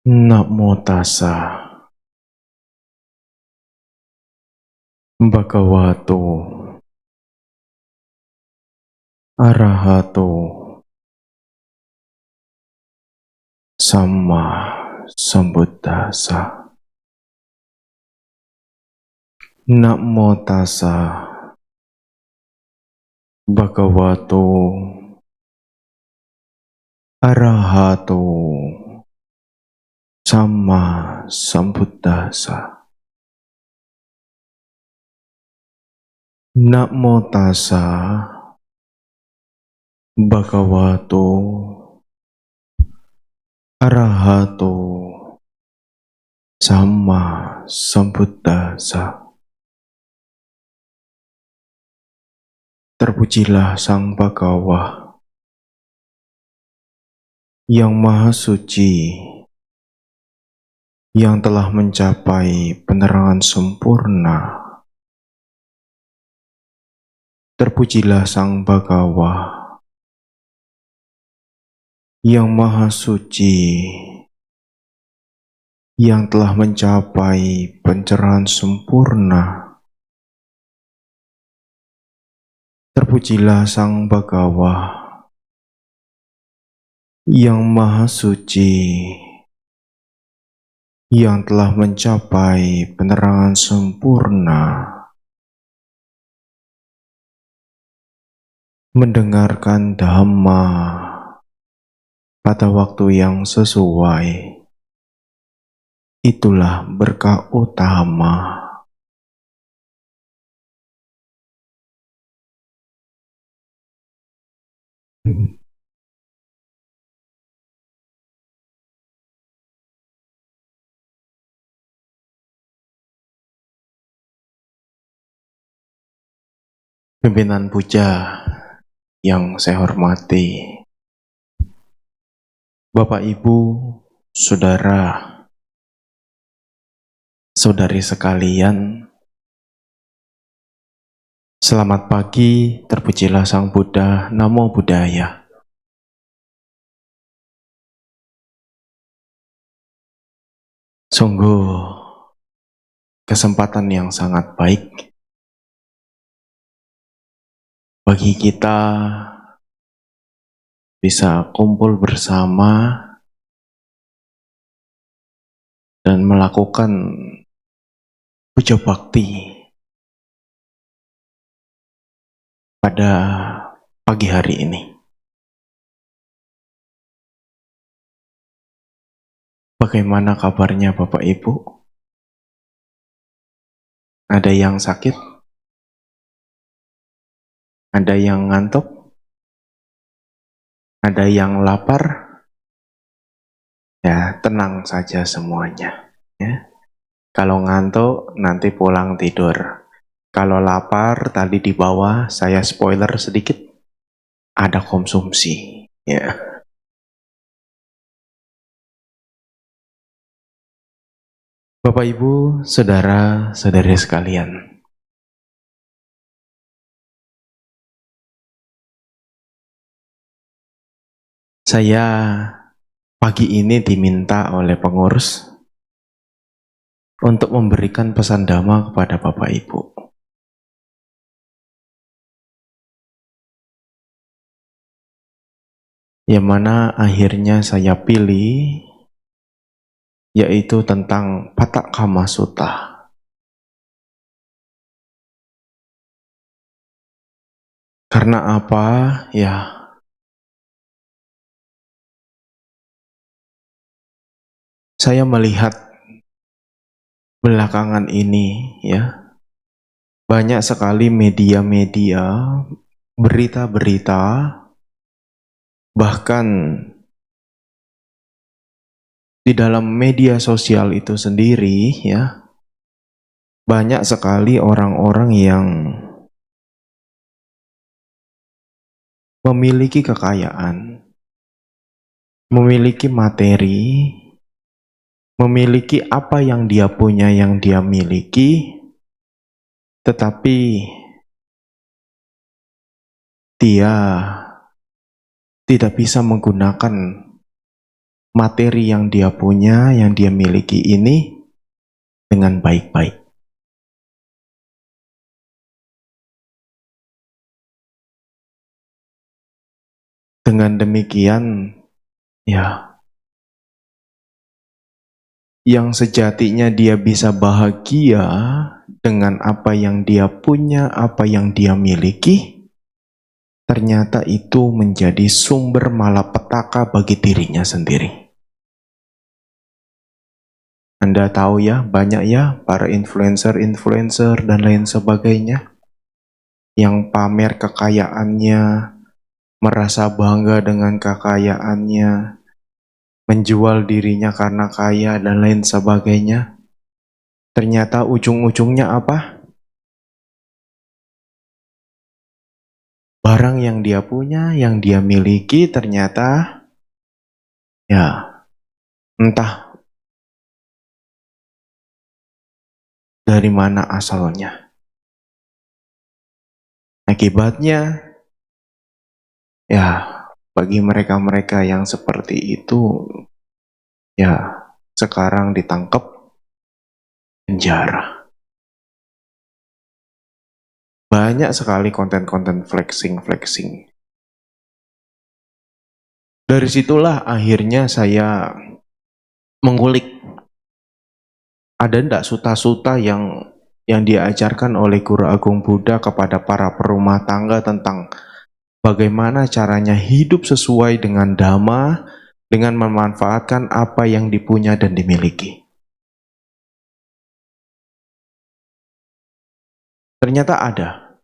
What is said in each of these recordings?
Namo tassa bhagavato arahato samma sambuddhassa. Namo tassa bhagavato arahato samma sambuddhassa. Namo tassa bhagavato arahato samma sambuddhassa. Terpujilah Sang Bhagawa yang Maha Suci, yang telah mencapai penerangan sempurna. Terpujilah Sang Bhagawa yang Maha Suci, yang telah mencapai pencerahan sempurna. Terpujilah Sang Bhagawa yang Maha Suci, yang telah mencapai penerangan sempurna. Mendengarkan Dhamma pada waktu yang sesuai, itulah berkah utama. Pimpinan puja yang saya hormati, Bapak Ibu, Saudara, Saudari sekalian, selamat pagi, terpujilah Sang Buddha, Namo Buddhaya. Sungguh kesempatan yang sangat baik bagi kita bisa kumpul bersama dan melakukan puja bakti pada pagi hari ini. Bagaimana kabarnya Bapak Ibu? Ada yang sakit? Ada yang ngantuk? Ada yang lapar? Ya, tenang saja semuanya. Ya. Kalau ngantuk, nanti pulang tidur. Kalau lapar, tadi di bawah saya spoiler sedikit, ada konsumsi. Ya. Bapak Ibu, saudara-saudari sekalian, saya pagi ini diminta oleh pengurus untuk memberikan pesan Dhamma kepada Bapak Ibu. Yang mana akhirnya saya pilih, yaitu tentang Pathakama Sutta. Karena apa? Ya, saya melihat belakangan ini, ya, banyak sekali media-media, berita-berita, bahkan di dalam media sosial itu sendiri, ya, banyak sekali orang-orang yang memiliki kekayaan, memiliki materi, memiliki apa yang dia punya, yang dia miliki, tetapi dia tidak bisa menggunakan materi yang dia punya, yang dia miliki ini dengan baik-baik. Dengan demikian, ya, yang sejatinya dia bisa bahagia dengan apa yang dia punya, apa yang dia miliki, ternyata itu menjadi sumber malapetaka bagi dirinya sendiri. Anda tahu ya, banyak ya para influencer dan lain sebagainya yang pamer kekayaannya, merasa bangga dengan kekayaannya, menjual dirinya karena kaya dan lain sebagainya. Ternyata ujung-ujungnya apa? Barang yang dia punya, yang dia miliki ternyata ya entah dari mana asalnya. Akibatnya ya bagi mereka-mereka yang seperti itu ya sekarang ditangkap penjara. Banyak sekali konten-konten flexing. Dari situlah akhirnya saya mengulik, ada ndak suta-suta yang diajarkan oleh Guru Agung Buddha kepada para perumah tangga tentang bagaimana caranya hidup sesuai dengan Dhamma, dengan memanfaatkan apa yang dipunya dan dimiliki. Ternyata ada,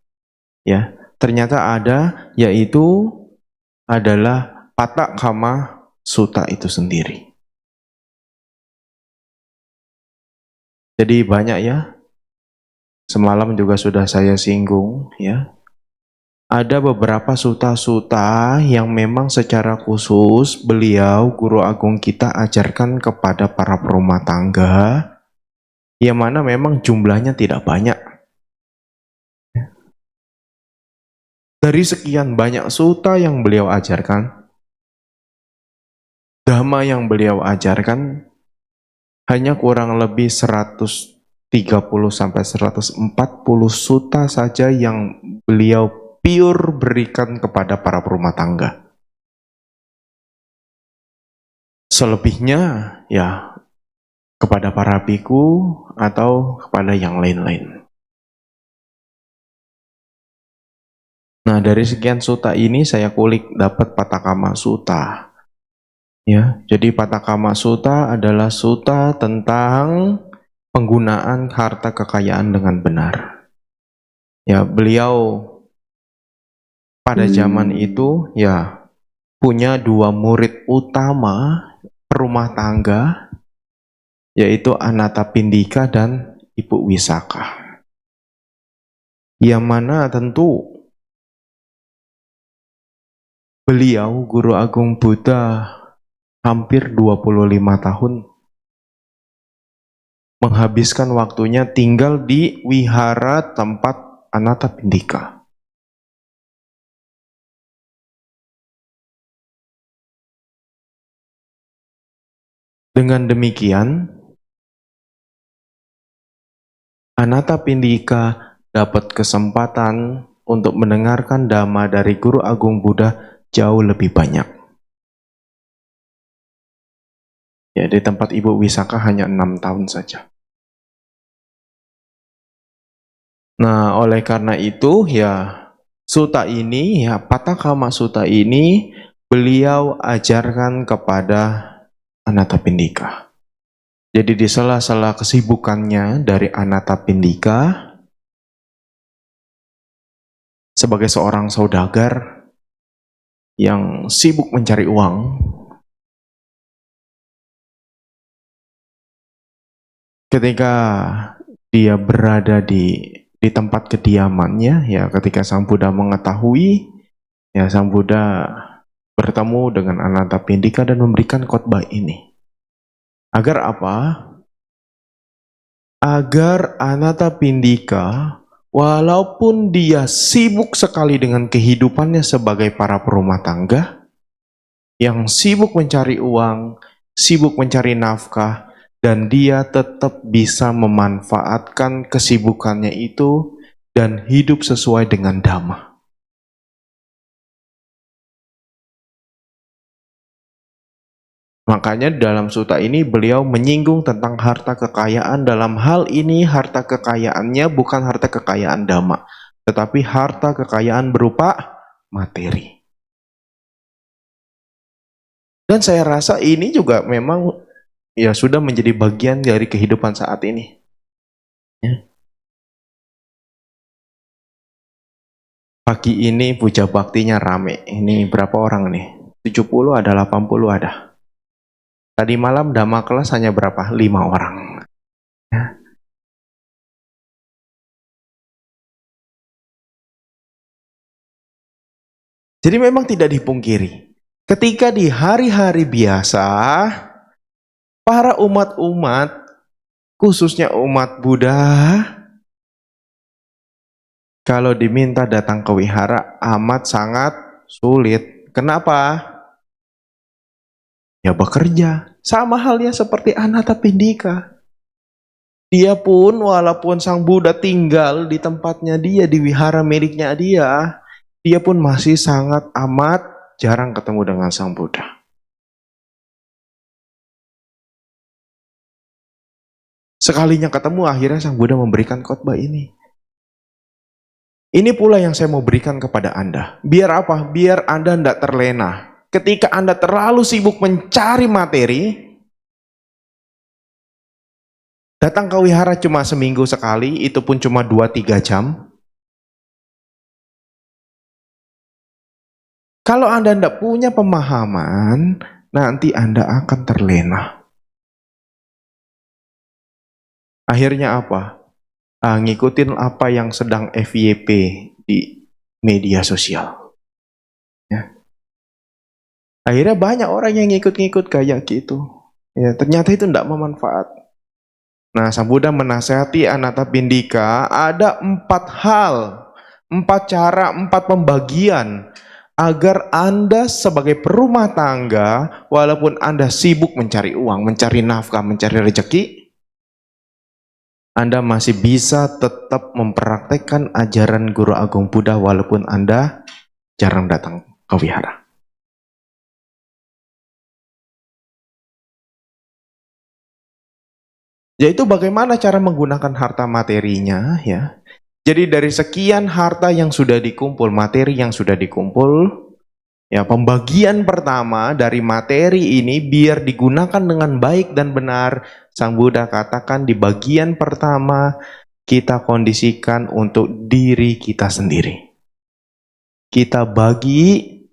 ya. Ternyata ada, yaitu adalah Patakama Sutta itu sendiri. Jadi banyak ya, semalam juga sudah saya singgung ya. Ada beberapa suta-suta yang memang secara khusus beliau, Guru Agung kita ajarkan kepada para perumah tangga, yang mana memang jumlahnya tidak banyak. Dari sekian banyak suta yang beliau ajarkan, Dhamma yang beliau ajarkan hanya kurang lebih 130-140 suta saja yang beliau pure berikan kepada para perumah tangga. Selebihnya ya kepada para biku atau kepada yang lain-lain. Nah, dari sekian suta ini saya kulik dapat Patakama Sutta. Ya, jadi Patakama Sutta adalah suta tentang penggunaan harta kekayaan dengan benar. Ya, beliau pada zaman itu ya punya dua murid utama perumah tangga, yaitu Anathapindika dan Ibu Wisaka. Yang mana tentu beliau, Guru Agung Buddha, hampir 25 tahun menghabiskan waktunya tinggal di wihara tempat Anathapindika. Dengan demikian, Anathapindika dapat kesempatan untuk mendengarkan Dhamma dari Guru Agung Buddha jauh lebih banyak. Ya, di tempat Ibu Wisaka hanya 6 tahun saja. Nah, oleh karena itu ya suta ini, ya Patakama Sutta ini beliau ajarkan kepada Anathapindika. Jadi di sela-sela kesibukannya dari Anathapindika sebagai seorang saudagar yang sibuk mencari uang, ketika dia berada di tempat kediamannya, ya ketika Sang Buddha mengetahui, ya Sang Buddha bertemu dengan Anathapindika dan memberikan khotbah ini. Agar apa? Agar Anathapindika, walaupun dia sibuk sekali dengan kehidupannya sebagai para perumah tangga, yang sibuk mencari uang, sibuk mencari nafkah, dan dia tetap bisa memanfaatkan kesibukannya itu dan hidup sesuai dengan dhamma. Makanya dalam sutta ini beliau menyinggung tentang harta kekayaan. Dalam hal ini harta kekayaannya bukan harta kekayaan dhamma, tetapi harta kekayaan berupa materi. Dan saya rasa ini juga memang ya sudah menjadi bagian dari kehidupan saat ini. Ya. Pagi ini puja baktinya rame. Ini berapa orang nih? 70 ada, 80 ada. Tadi malam dhamma kelas hanya berapa? 5 orang. Ya. Jadi memang tidak dipungkiri. Ketika di hari-hari biasa, para umat-umat, khususnya umat Buddha, kalau diminta datang ke wihara amat sangat sulit. Kenapa? Ya bekerja. Sama halnya seperti Anathapindika. Dia pun walaupun Sang Buddha tinggal di tempatnya dia, di wihara miliknya dia pun masih sangat amat jarang ketemu dengan Sang Buddha. Sekalinya ketemu akhirnya Sang Buddha memberikan khotbah ini. Ini pula yang saya mau berikan kepada Anda. Biar apa? Biar Anda tidak terlena. Ketika Anda terlalu sibuk mencari materi, datang ke wihara cuma seminggu sekali, itu pun cuma 2-3 jam. Kalau Anda tidak punya pemahaman, nanti Anda akan terlena. Akhirnya apa? Ngikutin apa yang sedang FYP di media sosial. Ya. Akhirnya banyak orang yang ngikut-ngikut kayak gitu. Ya, ternyata itu tidak bermanfaat. Nah, Sang Buddha menasihati Anathapindika ada 4 hal, 4 cara, 4 pembagian agar Anda sebagai perumah tangga, walaupun Anda sibuk mencari uang, mencari nafkah, mencari rezeki, Anda masih bisa tetap mempraktekkan ajaran Guru Agung Buddha walaupun Anda jarang datang ke wihara. Yaitu bagaimana cara menggunakan harta materinya, ya. Jadi dari sekian harta yang sudah dikumpul, materi yang sudah dikumpul, ya pembagian pertama dari materi ini biar digunakan dengan baik dan benar, Sang Buddha katakan di bagian pertama kita kondisikan untuk diri kita sendiri. Kita bagi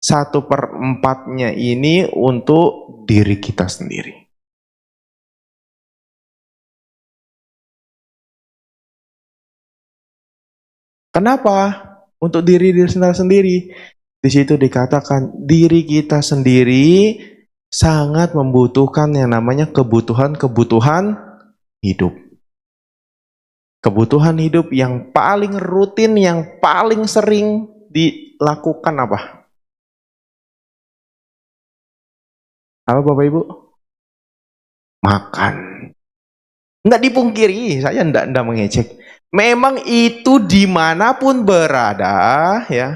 1/4-nya ini untuk diri kita sendiri. Kenapa? Untuk diri sendiri. Di situ dikatakan diri kita sendiri sangat membutuhkan yang namanya kebutuhan hidup. Kebutuhan hidup yang paling rutin, yang paling sering dilakukan apa? Apa Bapak Ibu? Makan. Nggak dipungkiri, saya nggak mengecek. Memang itu dimanapun berada, ya.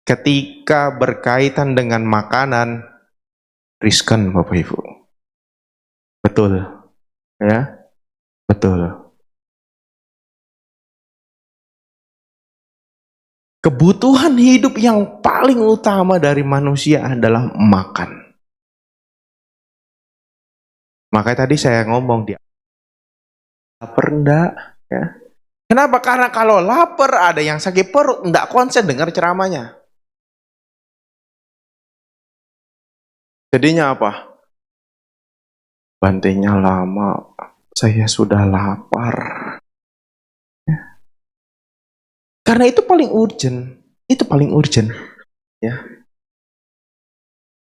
Ketika berkaitan dengan makanan, riskan Bapak Ibu. Betul, ya, betul. Kebutuhan hidup yang paling utama dari manusia adalah makan. Makanya tadi saya ngomong dia lapar enggak, ya. Kenapa? Karena kalau lapar ada yang sakit perut, enggak konsen dengar ceramahnya. Jadinya apa? Bantainya lama, saya sudah lapar. Ya. Karena itu paling urgent, ya.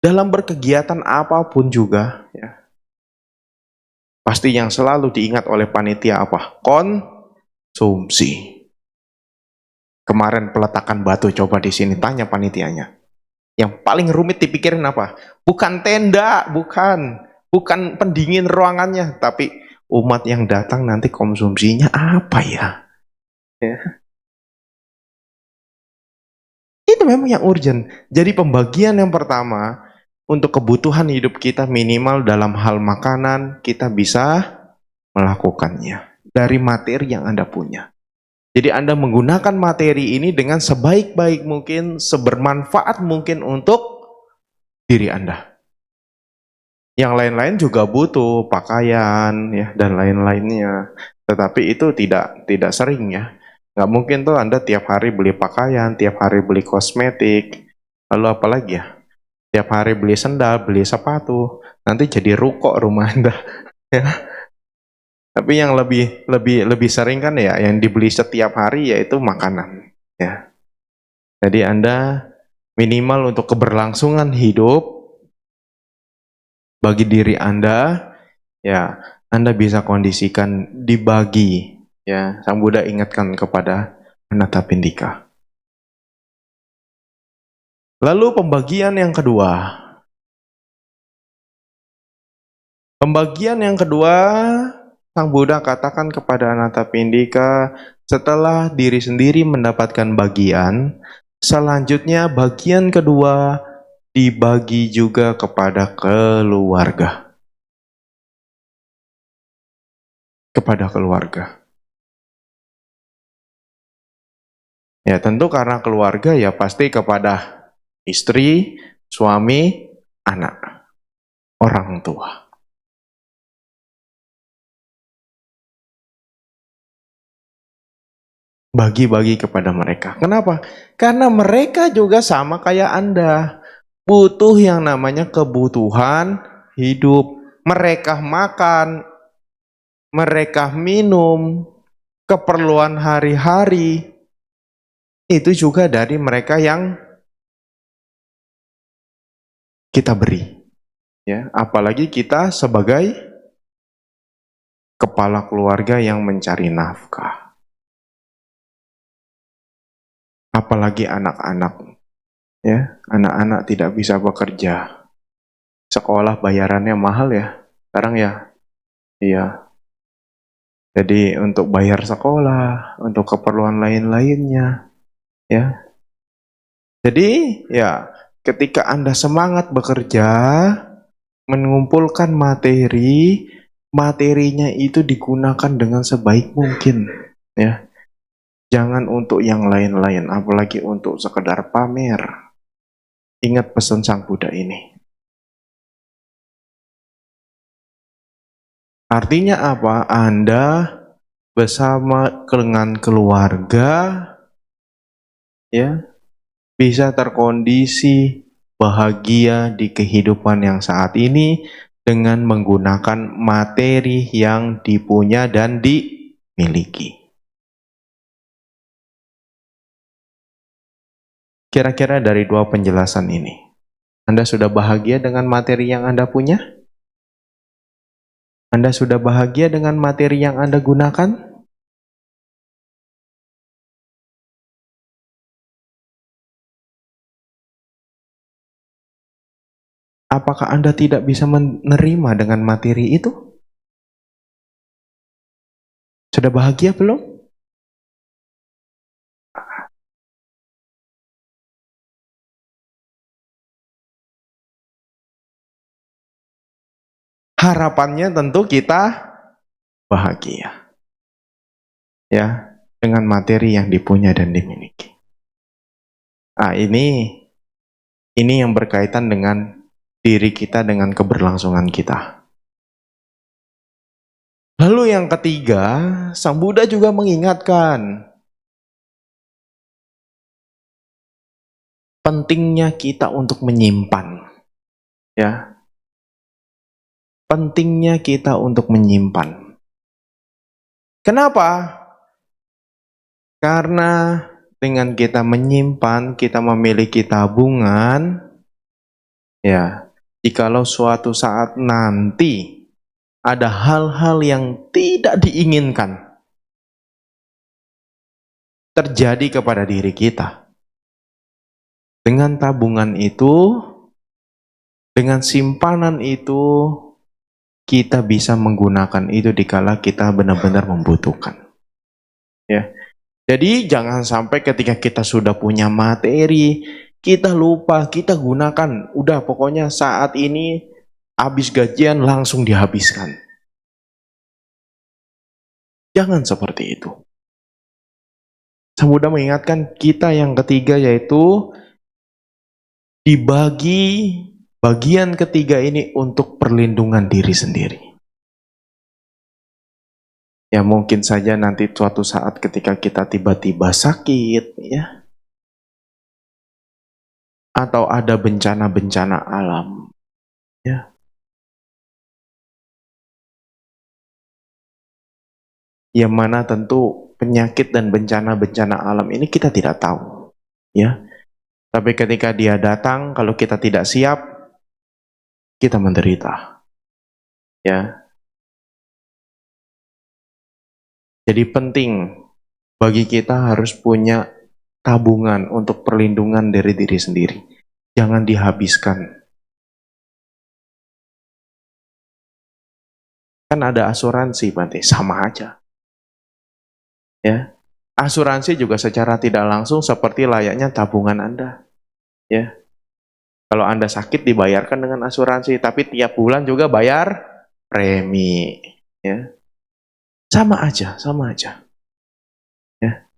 Dalam berkegiatan apapun juga, ya. Pasti yang selalu diingat oleh panitia apa? Konsumsi. Kemarin peletakan batu, coba di sini tanya panitianya. Yang paling rumit dipikirin apa? Bukan tenda, bukan pendingin ruangannya, tapi umat yang datang nanti konsumsinya apa ya? Ya. Itu memang yang urgent. Jadi pembagian yang pertama, untuk kebutuhan hidup kita minimal dalam hal makanan, kita bisa melakukannya dari materi yang Anda punya. Jadi Anda menggunakan materi ini dengan sebaik-baik mungkin, sebermanfaat mungkin untuk diri Anda. Yang lain-lain juga butuh pakaian ya dan lain-lainnya. Tetapi itu tidak sering ya. Nggak mungkin tuh Anda tiap hari beli pakaian, tiap hari beli kosmetik, lalu apalagi ya? Tiap hari beli sendal, beli sepatu, nanti jadi ruko rumah Anda. Ya. Tapi yang lebih sering kan ya, yang dibeli setiap hari yaitu makanan. Ya. Jadi Anda minimal untuk keberlangsungan hidup bagi diri Anda, ya Anda bisa kondisikan dibagi. Ya, Sang Buddha ingatkan kepada Anathapindika. Lalu pembagian yang kedua. Pembagian yang kedua, Sang Buddha katakan kepada Anathapindika, setelah diri sendiri mendapatkan bagian, selanjutnya bagian kedua dibagi juga kepada keluarga. Kepada keluarga. Ya tentu karena keluarga ya pasti kepada istri, suami, anak, orang tua. Bagi-bagi kepada mereka. Kenapa? Karena mereka juga sama kayak Anda. Butuh yang namanya kebutuhan hidup. Mereka makan, mereka minum, keperluan hari-hari. Itu juga dari mereka yang kita beri. Ya, apalagi kita sebagai kepala keluarga yang mencari nafkah. Apalagi anak-anak. Ya, anak-anak tidak bisa bekerja. Sekolah bayarannya mahal ya. Sekarang ya. Iya. Jadi untuk bayar sekolah, untuk keperluan lain-lainnya, ya. Jadi ya, ketika Anda semangat bekerja, mengumpulkan materi, materinya itu digunakan dengan sebaik mungkin, ya. Jangan untuk yang lain-lain, apalagi untuk sekedar pamer. Ingat pesan Sang Buddha ini. Artinya apa? Anda bersama dengan keluarga, ya, bisa terkondisi bahagia di kehidupan yang saat ini dengan menggunakan materi yang dipunya dan dimiliki. Kira-kira dari dua penjelasan ini, Anda sudah bahagia dengan materi yang Anda punya? Anda sudah bahagia dengan materi yang Anda gunakan? Apakah Anda tidak bisa menerima dengan materi itu? Sudah bahagia belum? Harapannya tentu kita bahagia. Ya, dengan materi yang dipunya dan dimiliki. Ini yang berkaitan dengan diri kita, dengan keberlangsungan kita. Lalu yang ketiga, Sang Buddha juga mengingatkan pentingnya kita untuk menyimpan. Ya. Pentingnya kita untuk menyimpan. Kenapa? Karena dengan kita menyimpan, kita memiliki tabungan, ya, jikalau suatu saat nanti ada hal-hal yang tidak diinginkan terjadi kepada diri kita, Dengan tabungan itu, dengan simpanan itu, kita bisa menggunakan itu dikala kita benar-benar membutuhkan. Ya. Jadi jangan sampai ketika kita sudah punya materi, kita lupa, kita gunakan. Udah pokoknya saat ini habis gajian langsung dihabiskan. Jangan seperti itu. Saya mudah mengingatkan kita yang ketiga yaitu dibagi bagian ketiga ini untuk perlindungan diri sendiri. Ya mungkin saja nanti suatu saat ketika kita tiba-tiba sakit, ya, atau ada bencana-bencana alam, ya, yang mana tentu penyakit dan bencana-bencana alam ini kita tidak tahu, ya. Tapi ketika dia datang, kalau kita tidak siap, kita menderita, ya. Jadi penting bagi kita harus punya tabungan untuk perlindungan dari diri sendiri. Jangan dihabiskan. Kan ada asuransi, berarti sama aja. Ya. Asuransi juga secara tidak langsung seperti layaknya tabungan Anda. Ya. Kalau Anda sakit dibayarkan dengan asuransi, tapi tiap bulan juga bayar premi. Ya. Sama aja, sama aja. Ya.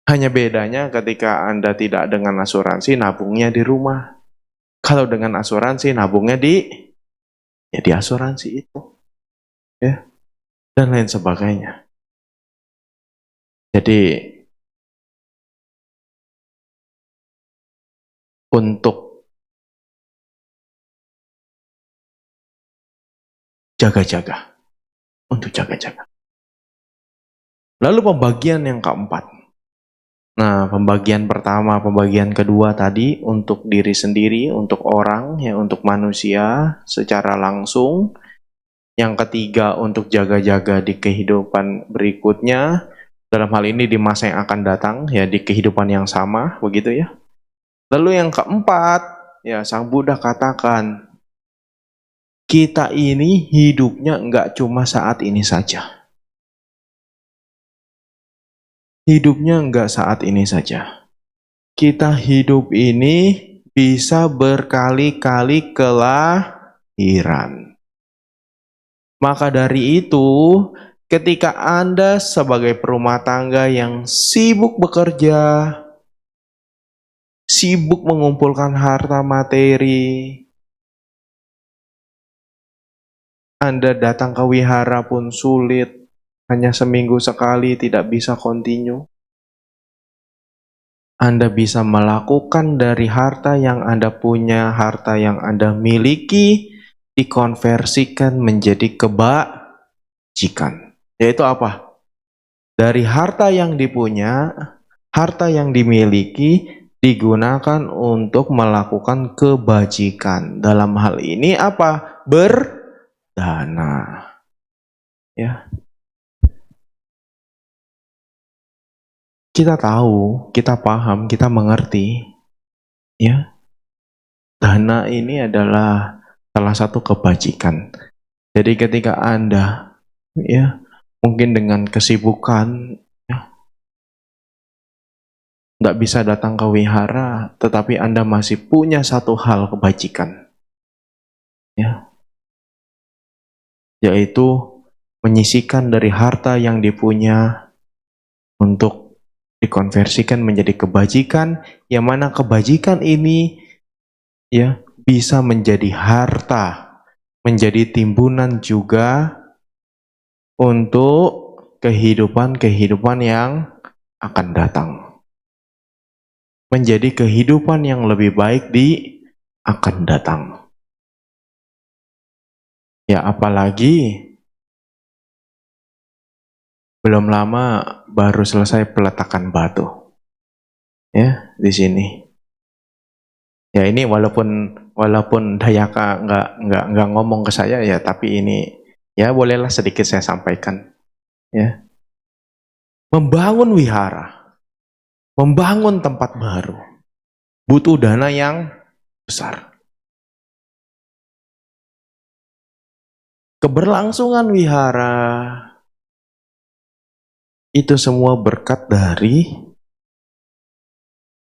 Hanya bedanya ketika Anda tidak dengan asuransi, nabungnya di rumah. Kalau dengan asuransi, nabungnya di asuransi itu. Ya. Dan lain sebagainya. Jadi, untuk jaga-jaga. Untuk jaga-jaga. Lalu pembagian yang keempat. Nah, pembagian pertama, pembagian kedua tadi untuk diri sendiri, untuk orang, ya, untuk manusia secara langsung. Yang ketiga untuk jaga-jaga di kehidupan berikutnya. Dalam hal ini di masa yang akan datang, ya, di kehidupan yang sama, begitu ya. Lalu yang keempat, ya, Sang Buddha katakan, kita ini hidupnya enggak cuma saat ini saja. Hidupnya enggak saat ini saja. Kita hidup ini bisa berkali-kali kelahiran. Maka dari itu, ketika Anda sebagai perumah tangga yang sibuk bekerja, sibuk mengumpulkan harta materi, Anda datang ke wihara pun sulit, hanya seminggu sekali, tidak bisa kontinu. Anda bisa melakukan dari harta yang Anda punya, harta yang Anda miliki, dikonversikan menjadi kebajikan. Yaitu apa? Dari harta yang dipunya, harta yang dimiliki, digunakan untuk melakukan kebajikan. Dalam hal ini apa? Berdana. Ya. Kita tahu, kita paham, kita mengerti, ya. Dana ini adalah salah satu kebajikan. Jadi ketika Anda, ya, mungkin dengan kesibukan, ya, nggak bisa datang ke wihara, tetapi Anda masih punya satu hal kebajikan, ya, yaitu menyisihkan dari harta yang dipunya untuk dikonversikan menjadi kebajikan, yang mana kebajikan ini, ya, bisa menjadi harta, menjadi timbunan juga untuk kehidupan-kehidupan yang akan datang. Menjadi kehidupan yang lebih baik di akan datang. Ya, apalagi belum lama baru selesai peletakan batu. Ya, di sini. Ya, ini walaupun Dayaka nggak ngomong ke saya, ya, tapi ini, ya, bolehlah sedikit saya sampaikan. Ya. Membangun wihara. membangun tempat baru, butuh dana yang besar. Keberlangsungan wihara itu semua berkat dari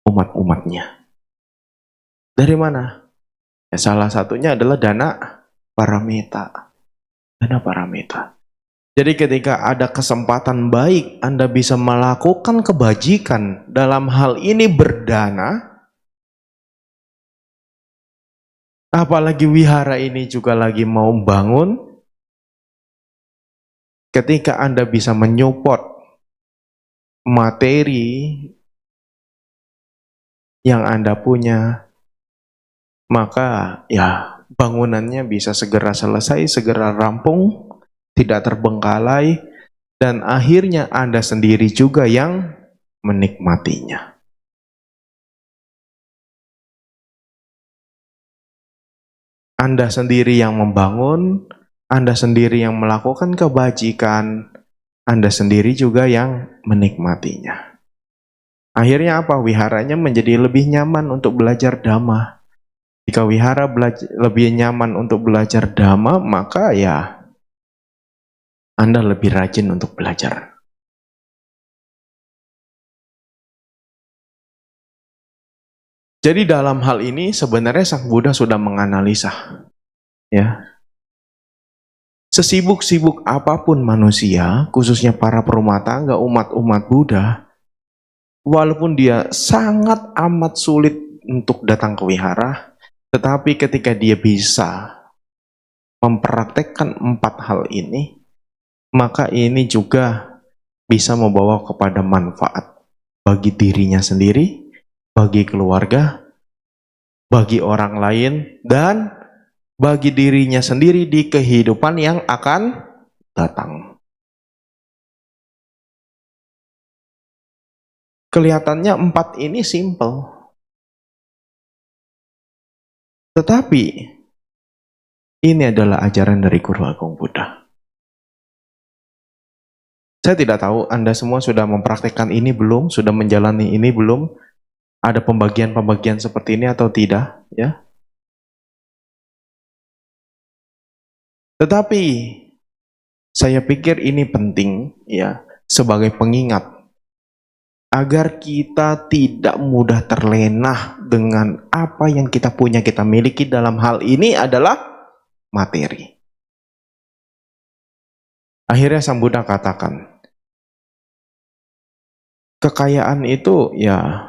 umat-umatnya. Dari mana? Ya, salah satunya adalah dana paramita. Dana paramita. Jadi ketika ada kesempatan baik Anda bisa melakukan kebajikan, dalam hal ini berdana, apalagi wihara ini juga lagi mau bangun, ketika Anda bisa menyupport materi yang Anda punya, maka ya bangunannya bisa segera selesai, segera rampung, tidak terbengkalai, dan akhirnya Anda sendiri juga yang menikmatinya. Anda sendiri yang membangun, Anda sendiri yang melakukan kebajikan, Anda sendiri juga yang menikmatinya. Akhirnya apa? Wiharanya menjadi lebih nyaman untuk belajar dhamma. Jika wihara lebih nyaman untuk belajar dhamma, maka ya Anda lebih rajin untuk belajar. Jadi dalam hal ini sebenarnya Sang Buddha sudah menganalisa, ya. Sesibuk-sibuk apapun manusia, khususnya para perumah tangga, umat-umat Buddha, walaupun dia sangat amat sulit untuk datang ke wihara, tetapi ketika dia bisa mempraktekkan 4 hal ini, maka ini juga bisa membawa kepada manfaat bagi dirinya sendiri, bagi keluarga, bagi orang lain, dan bagi dirinya sendiri di kehidupan yang akan datang. Kelihatannya 4 ini simple. Tetapi ini adalah ajaran dari Guru Agung Buddha. Saya tidak tahu Anda semua sudah mempraktekkan ini belum, sudah menjalani ini belum, ada pembagian-pembagian seperti ini atau tidak, ya. Tetapi saya pikir ini penting, ya, sebagai pengingat agar kita tidak mudah terlena dengan apa yang kita punya, kita miliki. Dalam hal ini adalah materi. Akhirnya Sang Buddha katakan, kekayaan itu ya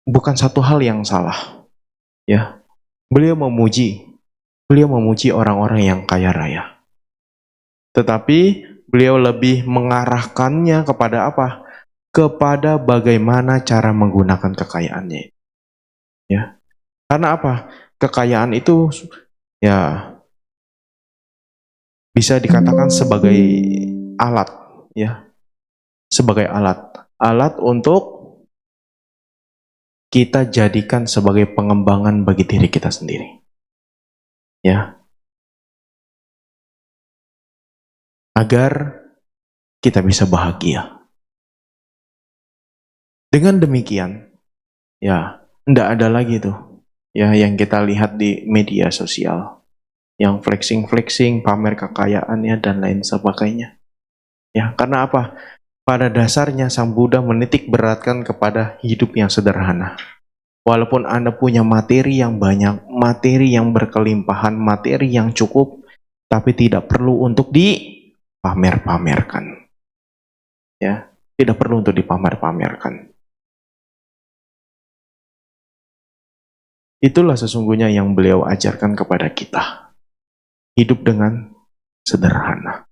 bukan satu hal yang salah, ya. Beliau memuji orang-orang yang kaya raya. Tetapi beliau lebih mengarahkannya kepada apa? Kepada bagaimana cara menggunakan kekayaannya. Ya. Karena apa? Kekayaan itu ya bisa dikatakan sebagai alat, ya. Sebagai alat untuk kita jadikan sebagai pengembangan bagi diri kita sendiri. Ya. Agar kita bisa bahagia. Dengan demikian, ya, tidak ada lagi tuh, ya, yang kita lihat di media sosial, yang flexing, pamer kekayaannya dan lain sebagainya. Ya, karena apa? Pada dasarnya Sang Buddha menitik beratkan kepada hidup yang sederhana. Walaupun Anda punya materi yang banyak, materi yang berkelimpahan, materi yang cukup, tapi tidak perlu untuk dipamer-pamerkan. Ya, tidak perlu untuk dipamer-pamerkan. Itulah sesungguhnya yang beliau ajarkan kepada kita. Hidup dengan sederhana.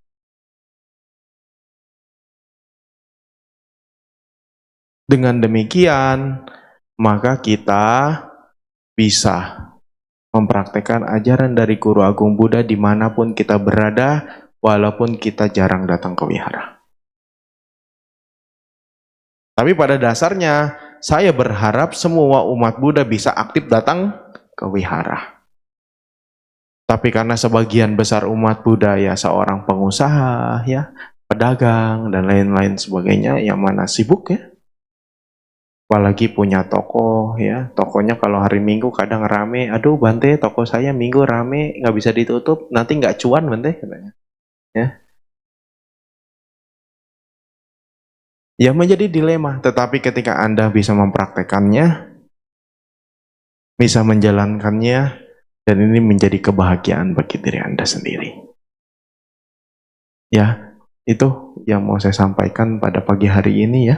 Dengan demikian, maka kita bisa mempraktekkan ajaran dari Guru Agung Buddha dimanapun kita berada, walaupun kita jarang datang ke wihara. Tapi pada dasarnya, saya berharap semua umat Buddha bisa aktif datang ke wihara. Tapi karena sebagian besar umat Buddha ya seorang pengusaha, ya, pedagang dan lain-lain sebagainya yang mana sibuk ya. Apalagi punya toko ya, tokonya kalau hari Minggu kadang rame, aduh Bante toko saya Minggu rame nggak bisa ditutup, nanti nggak cuan Bante katanya. Ya, ya menjadi dilema, tetapi ketika Anda bisa mempraktekannya, bisa menjalankannya, dan ini menjadi kebahagiaan bagi diri Anda sendiri. Ya, itu yang mau saya sampaikan pada pagi hari ini ya,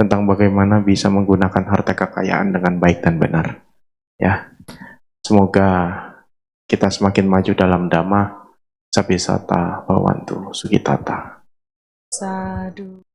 tentang bagaimana bisa menggunakan harta kekayaan dengan baik dan benar. Ya, semoga kita semakin maju dalam dhamma, sabi sata, bawantu, sugitata. Sadu.